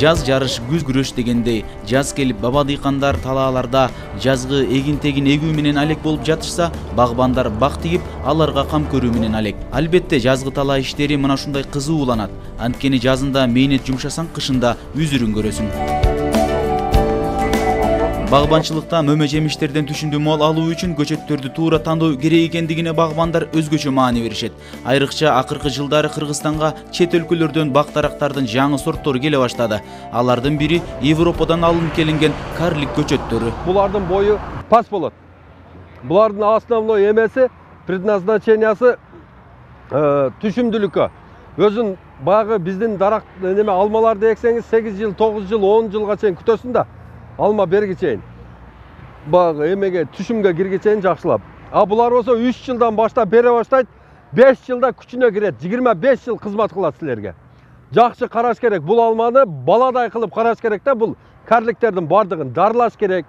Жаз жарыш, күз күрөш дегендей, жаз келип баба дыйкандар талааларда жазгы эгин-тегин эгүү менен алек болуп жатышса, багбандар бак тигип, аларга кам көрүү менен алек. Албетте жазгы талаа иштери мына ушундай кызууланат. Анткени жазында мээнет жумшасаң, кышында үзүрүн көрөсүң. Багбанчылыкта мөмө жемиштерден түшүмдүү мол алуу үчүн көчөттөрдү туура тандоо керек экендигине багбандар өзгөчө маани беришет. Айрыкча акыркы жылдары Кыргызстанга чет өлкөлөрдөн бактарактардын жаңы сорттору келе баштады. Алардын бири Европадан алынып келинген карлик көчөттөрү. Булардын бою пас болот. Булардын основной эмеси, предназначениясы түшүмдүүлүккө. Өзүн багы биздин дарак неме алмаларды эксеңиз 8 жыл, 9 жыл, 10 жылга чейин күтөсүң да алма берги чейин. Багы эмеге түшүмгө кирге чейин жакшылап. А булар болсо 3 жылдан баштап бере баштайт, 5 жылда күчүнө кирет, 25 жыл кызмат кылат силерге. Жакшы караш керек. Бул алманы баладай кылып караш керек да, бул карликтердин бардыгын дарылаш керек.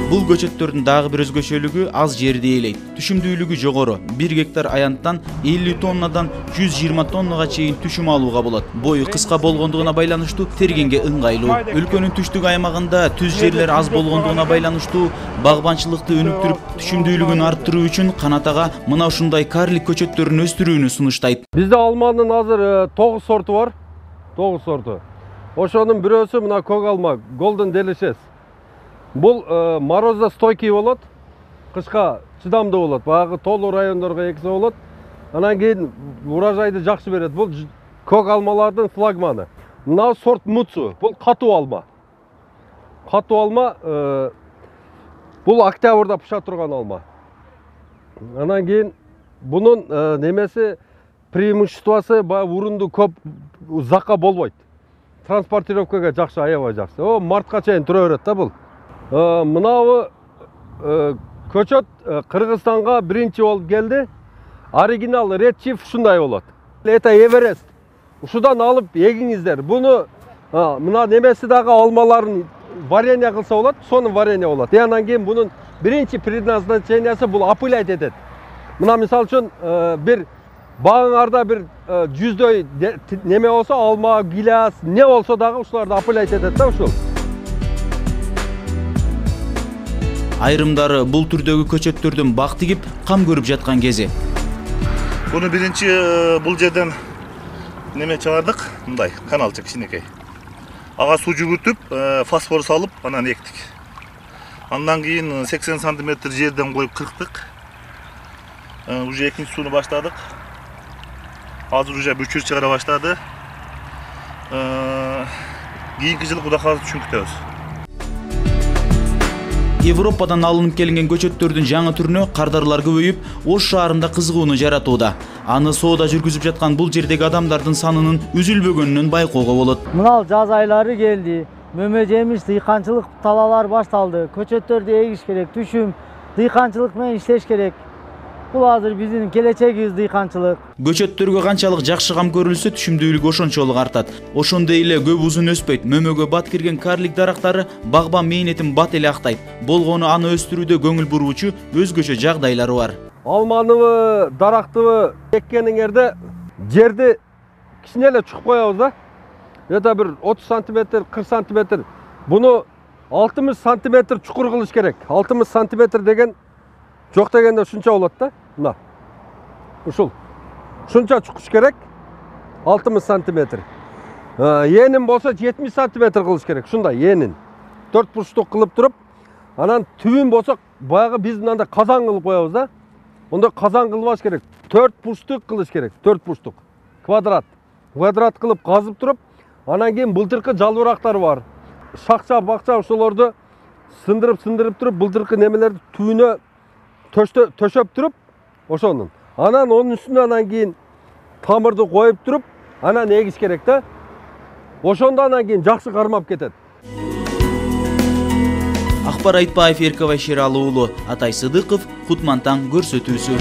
Бул көчөттөрдүн дагы бир өзгөчөлүгү аз жерди ээлейт. Түшүмдүүлүгү жогору. 1 гектар аянттан 50 тоннадан 120 тоннага чейин түшүм алууга болот. Бою кыска болгондугуна байланыштуу тергенге ыңгайлуу. Өлкөнүн түштүк аймагында түз жерлер аз болгондугуна байланыштуу багбанчылыкты өнүктүрүп, түшүмдүүлүгүн арттыруу үчүн Канат ага мына ушундай карлик көчөттөрүн өстүрүүнү сунуштайт. Бизде алманын азыр 9 сорту бар. 9 сорту. Ошонун бирөөсү мына көк алма, Golden Delicious. Бул морозостойкий болот, кышка чыдамдуу болот. Багы тоолуу райондорго эксе болот. Анан кийин урожайды жакшы берет. Бул көк алмалардын флагманы. Мына сорт Муцу. Бул катуу алма. Катуу алма бул октябрда пыша турган алма. Анан кийин бунун немеси преимуществосы урунду көп узакка болбойт. Транспортировкага жакшы, аябай жакшы. О, мартка чейин тура берет да бул. Мынабы көчөт Кыргызстанга биринчи болуп келди. Оригинал Red Chief ушундай болот. Это Эверест. Ушудан алып эгиңиздер. Буну мына немеси дагы алмаларын варенье кылса болот, сонун варенье болот. Анан кийин бунун биринчи предназначениясы бул опылять этет. Мына мисалы үчүн бир багыңарда бир 100дөй неме болсо, алма, гиляс, не болсо дагы ушуларды опылять этет да ушул. Айрымдары бул түрдөгү көчөттөрдүн бак тигип, кам көрүп жаткан кези. Буну биринчи бул жерден неме чыгардык, мындай каналчык кичинекей. Ага суу жүгүртүп, фосфор салып, анан эктик. Андан кийин 80 см жерден коюп кырктык. Уже экинчи сууну баштадык. Азыр уже бүчүр чыгара баштады. Кийинки жылы Кудай кааласа үчүн күтөбүз. Европадан алынып келинген көчөттөрдүн жаңы түрүнө кардарлар көбөйүп, Ош шаарында кызыгууну жаратууда. Аны соода жүргүзүп жаткан бул жердеги адамдардын санынын үзүлбөгөнүнөн байкоого болот. Мына жаз айлары келди. Мөмө жемиш, дыйканчылык талаалар башталды. Көчөттөрдү эгиш керек, түшүм, дыйканчылык менен иштеш керек. Бул азыр биздин келечегибиз дыйканчылык. Көчөттөргө канчалык жакшы кам көрүлсө, түшүмдүүлүгү ошончолук артат. Ошондой эле көп узун өспөйт. Мөмөгө бат кирген карлик дарактары багбан мээнетин бат эле актайт. Болгону аны өстүрүүдө көңүл буруучу өзгөчө жагдайлары бар. Алманыбы, дарактыбы эккениңерде жерди кичине эле чукуп коебуз да. Это бир 30 см, 40 см. Буну 60 см чукур кылыш керек. 60 см деген жок дегенде ушунча болот да. Мына. Ушул. Ушунча чукуш керек. 60 см. Энин болсо 70 см кылыш керек. Ушундай энин. 4 бурчтук кылып туруп, анан түбүн болсо баягы биз мындай казан кылып коебуз да. Онда казан кылбаш керек. 4 бурчтук кылыш керек. 4 бурчтук. Квадрат. Квадрат кылып казып туруп, анан кийин былтыркы жалбырактар бар. Шакча, бакча ошолорду сындырып туруп, былтыркы немелерди түбүнө төшөп туруп, ошонун. Анан онун үстүнө анан кийин тамырды коюп туруп, анан эгиш керек да. Ошондо анан кийин жакшы кармап кетет. Акбар Айтбаев, Эркебай Шералы уулу, Атай Сыдыков, Кутмантаң көрсөтүүсү.